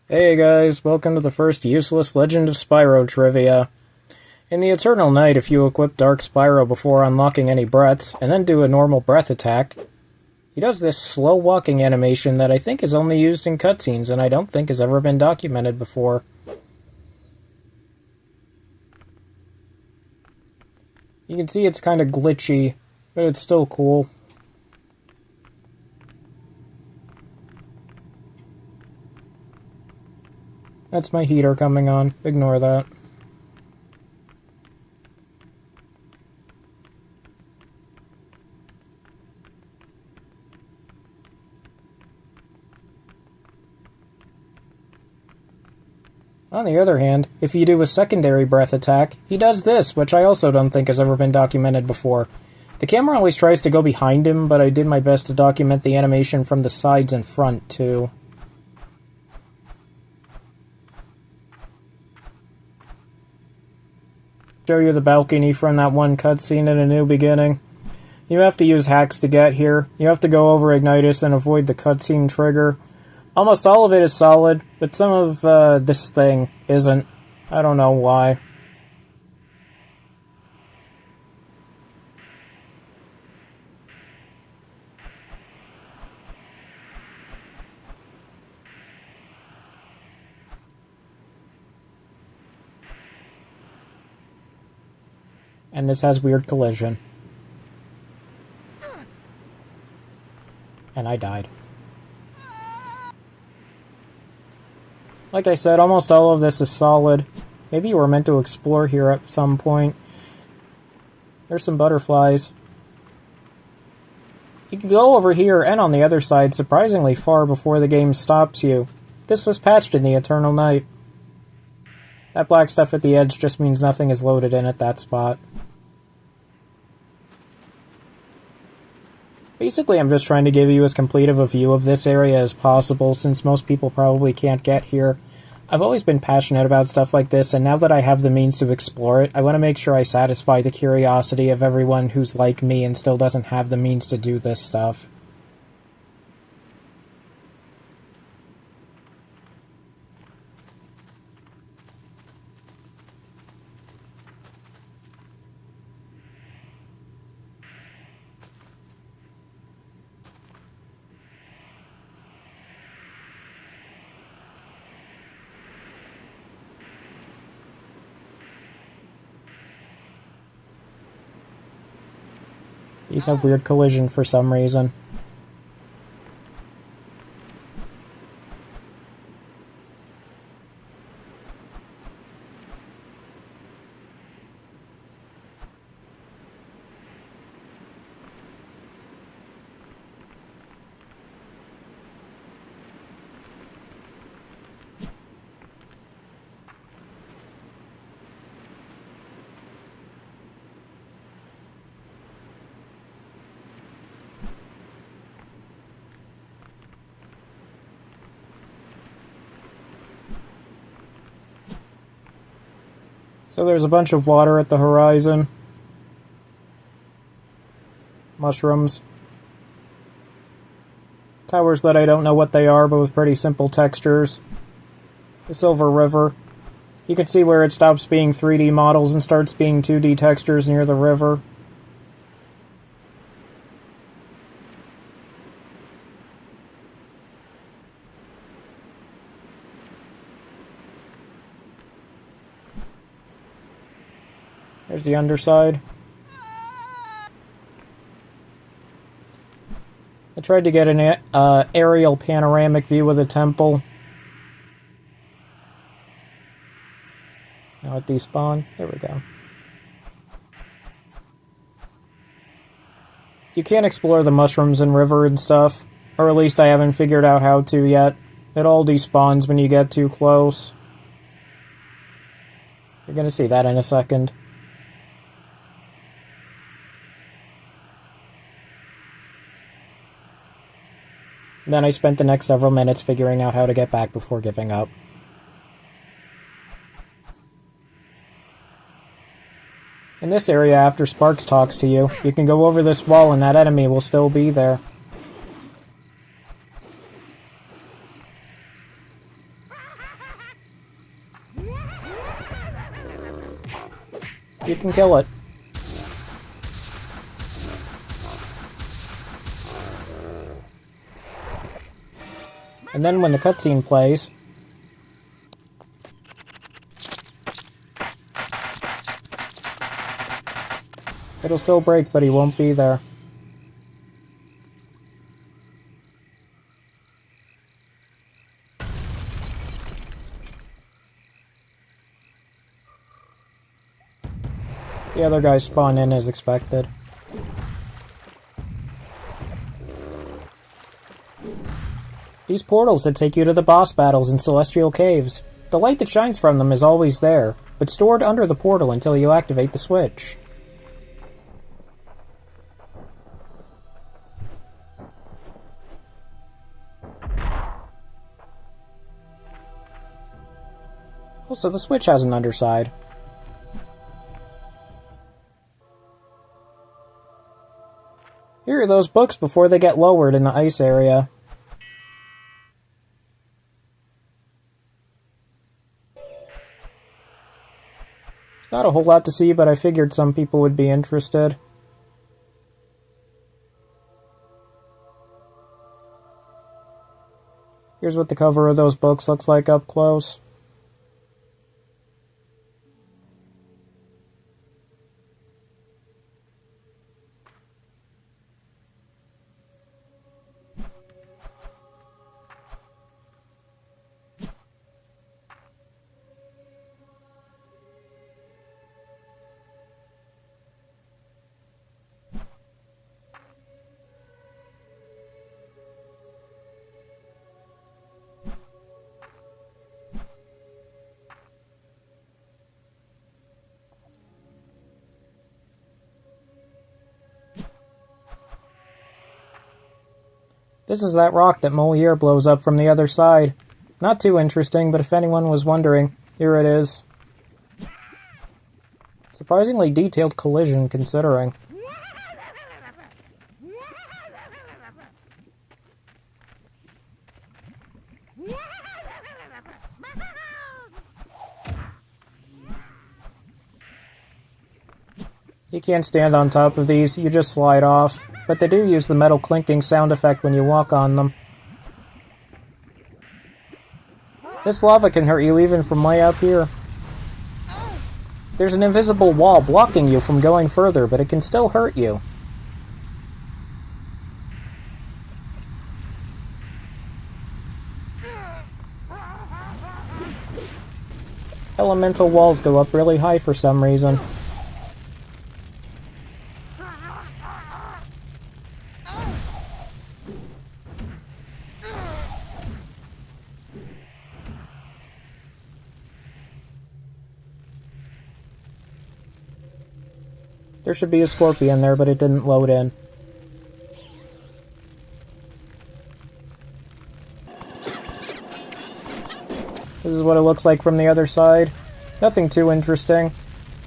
Hey guys, welcome to the first useless Legend of Spyro trivia. In the Eternal Night, if you equip Dark Spyro before unlocking any breaths, and then do a normal breath attack, he does this slow walking animation that I think is only used in cutscenes and I don't think has ever been documented before. You can see it's kind of glitchy, but it's still cool. That's my heater coming on. Ignore that. On the other hand, if you do a secondary breath attack, he does this, which I also don't think has ever been documented before. The camera always tries to go behind him, but I did my best to document the animation from the sides and front, too. Show you the balcony from that one cutscene in A New Beginning. You have to use hacks to get here. You have to go over Ignitus and avoid the cutscene trigger. Almost all of it is solid, but some of this thing isn't. I don't know why. And this has weird collision. And I died. Like I said, almost all of this is solid. Maybe you were meant to explore here at some point. There's some butterflies. You can go over here and on the other side surprisingly far before the game stops you. This was patched in the Eternal Night. That black stuff at the edge just means nothing is loaded in at that spot. Basically, I'm just trying to give you as complete of a view of this area as possible, since most people probably can't get here. I've always been passionate about stuff like this, and now that I have the means to explore it, I want to make sure I satisfy the curiosity of everyone who's like me and still doesn't have the means to do this stuff. These have weird collision for some reason. So there's a bunch of water at the horizon. Mushrooms. Towers that I don't know what they are, but with pretty simple textures. The Silver River. You can see where it stops being 3D models and starts being 2D textures near the river. There's the underside. I tried to get an aerial panoramic view of the temple. Now it despawned. There we go. You can't explore the mushrooms and river and stuff. Or at least I haven't figured out how to yet. It all despawns when you get too close. You're gonna see that in a second. Then I spent the next several minutes figuring out how to get back before giving up. In this area, after Sparx talks to you, you can go over this wall and that enemy will still be there. You can kill it. And then when the cutscene plays, it'll still break, but he won't be there. The other guys spawn in as expected. These portals that take you to the boss battles in Celestial Caves. The light that shines from them is always there, but stored under the portal until you activate the switch. Also, the switch has an underside. Here are those books before they get lowered in the ice area. It's not a whole lot to see, but I figured some people would be interested. Here's what the cover of those books looks like up close. This is that rock that Moliere blows up from the other side. Not too interesting, but if anyone was wondering, here it is. Surprisingly detailed collision, considering. You can't stand on top of these, you just slide off. But they do use the metal clinking sound effect when you walk on them. This lava can hurt you even from way up here. There's an invisible wall blocking you from going further, but it can still hurt you. Elemental walls go up really high for some reason. There should be a scorpion there, but it didn't load in. This is what it looks like from the other side. Nothing too interesting,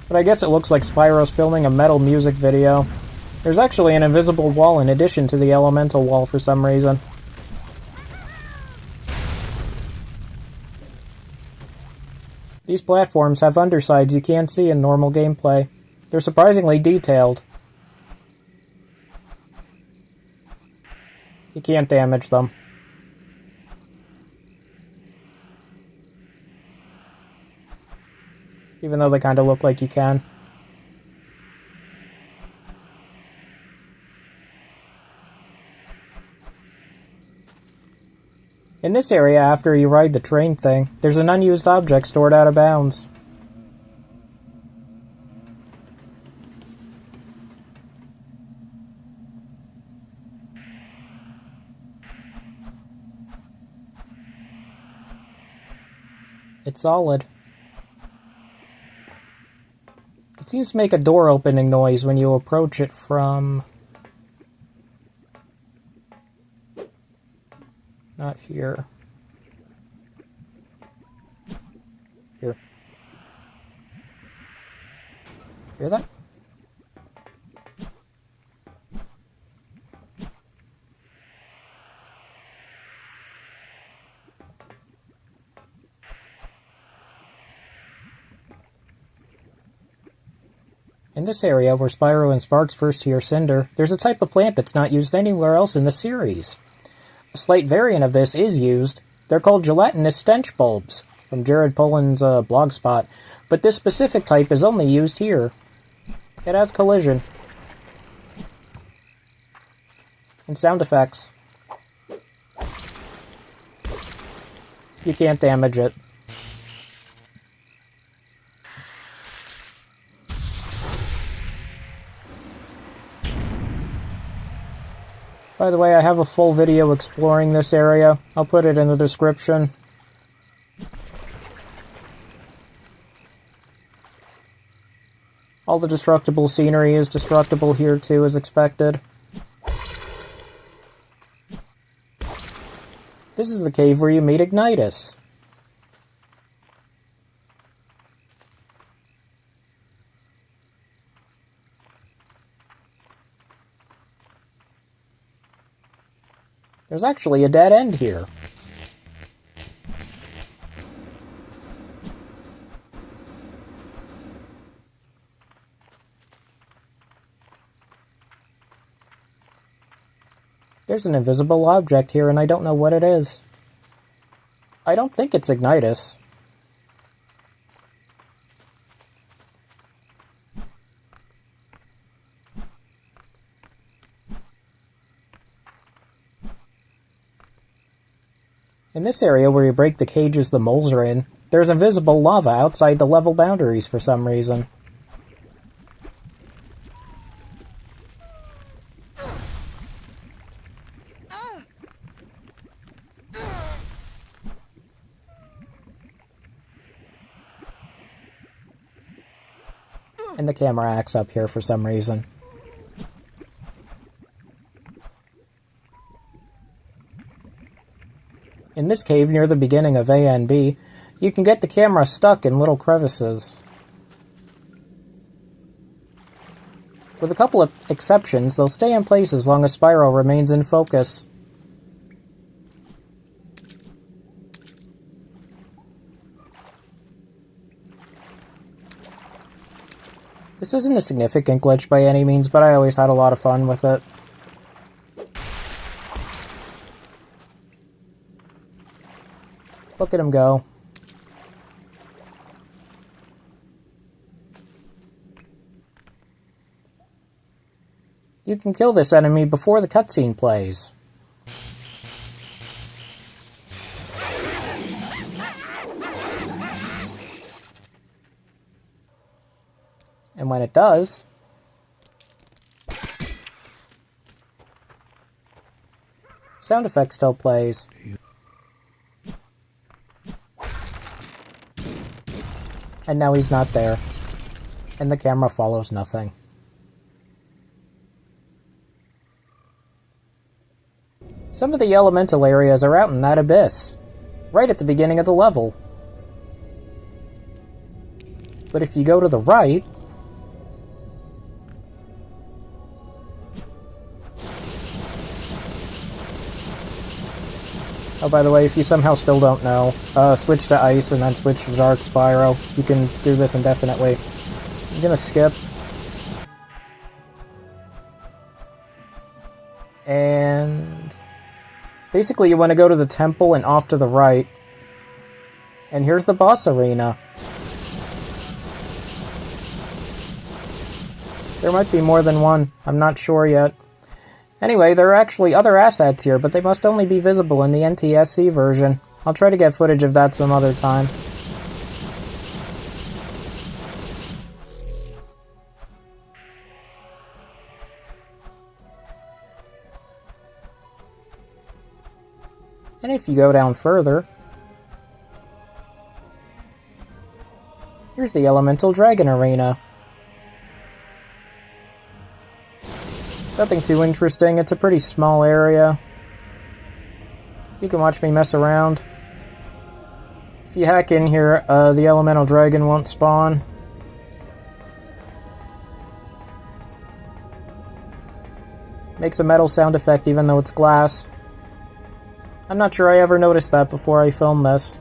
but I guess it looks like Spyro's filming a metal music video. There's actually an invisible wall in addition to the elemental wall for some reason. These platforms have undersides you can't see in normal gameplay. They're surprisingly detailed. You can't damage them. Even though they kind of look like you can. In this area, after you ride the train thing, there's an unused object stored out of bounds. It's solid. It seems to make a door opening noise when you approach it from... not here. Here. Hear that? In this area, where Spyro and Sparx first hear Cynder, there's a type of plant that's not used anywhere else in the series. A slight variant of this is used. They're called gelatinous stench bulbs, from Jared Poland's blogspot, but this specific type is only used here. It has collision. And sound effects. You can't damage it. By the way, I have a full video exploring this area. I'll put it in the description. All the destructible scenery is destructible here too, as expected. This is the cave where you meet Ignitus. There's actually a dead end here. There's an invisible object here and I don't know what it is. I don't think it's Ignitus. In this area where you break the cages the moles are in, there's invisible lava outside the level boundaries for some reason. And the camera acts up here for some reason. In this cave near the beginning of A and B, you can get the camera stuck in little crevices. With a couple of exceptions, they'll stay in place as long as Spyro remains in focus. This isn't a significant glitch by any means, but I always had a lot of fun with it. Look at him go. You can kill this enemy before the cutscene plays. And when it does, sound effect still plays. And now he's not there. And the camera follows nothing. Some of the elemental areas are out in that abyss, right at the beginning of the level. But if you go to the right, oh, by the way, if you somehow still don't know, switch to Ice and then switch to Dark Spyro. You can do this indefinitely. I'm gonna skip. And basically you want to go to the temple and off to the right. And here's the boss arena. There might be more than one. I'm not sure yet. Anyway, there are actually other assets here, but they must only be visible in the NTSC version. I'll try to get footage of that some other time. And if you go down further, here's the Elemental Dragon Arena. Nothing too interesting, it's a pretty small area. You can watch me mess around. If you hack in here, the Elemental Dragon won't spawn. Makes a metal sound effect even though it's glass. I'm not sure I ever noticed that before I filmed this.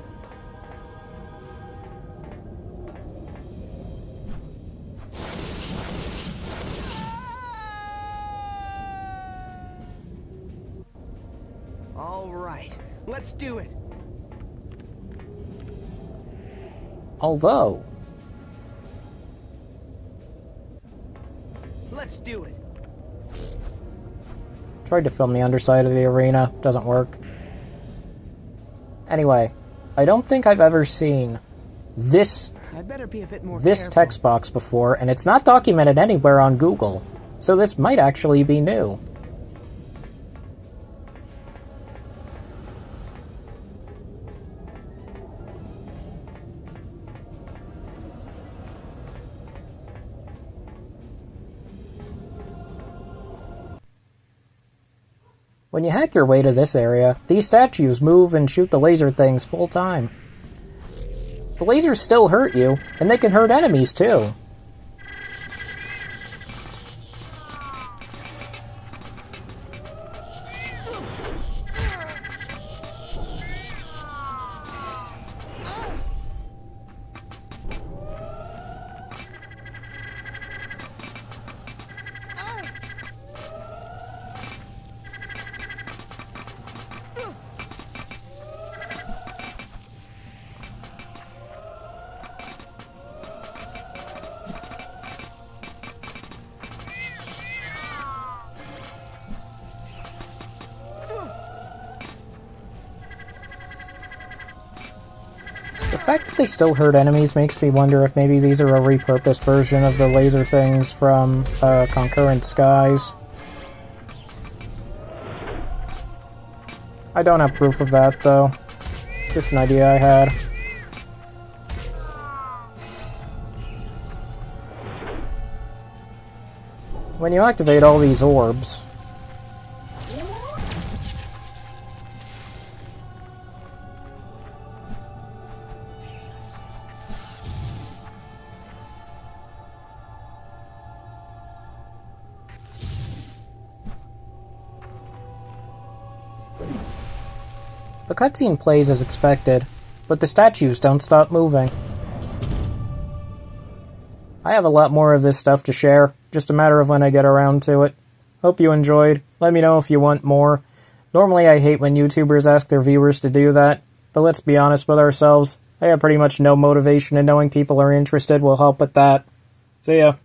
Let's do it. Although... Let's do it. Tried to film the underside of the arena. Doesn't work. Anyway, I don't think I've ever seen this I better be a bit more this careful. text box before, and it's not documented anywhere on Google. So this might actually be new. When you hack your way to this area, these statues move and shoot the laser things full time. The lasers still hurt you, and they can hurt enemies too. The fact that they still hurt enemies makes me wonder if maybe these are a repurposed version of the laser things from Concurrent Skies. I don't have proof of that, though. Just an idea I had. When you activate all these orbs... The cutscene plays as expected, but the statues don't stop moving. I have a lot more of this stuff to share, just a matter of when I get around to it. Hope you enjoyed. Let me know if you want more. Normally I hate when YouTubers ask their viewers to do that, but let's be honest with ourselves. I have pretty much no motivation, and knowing people are interested will help with that. See ya.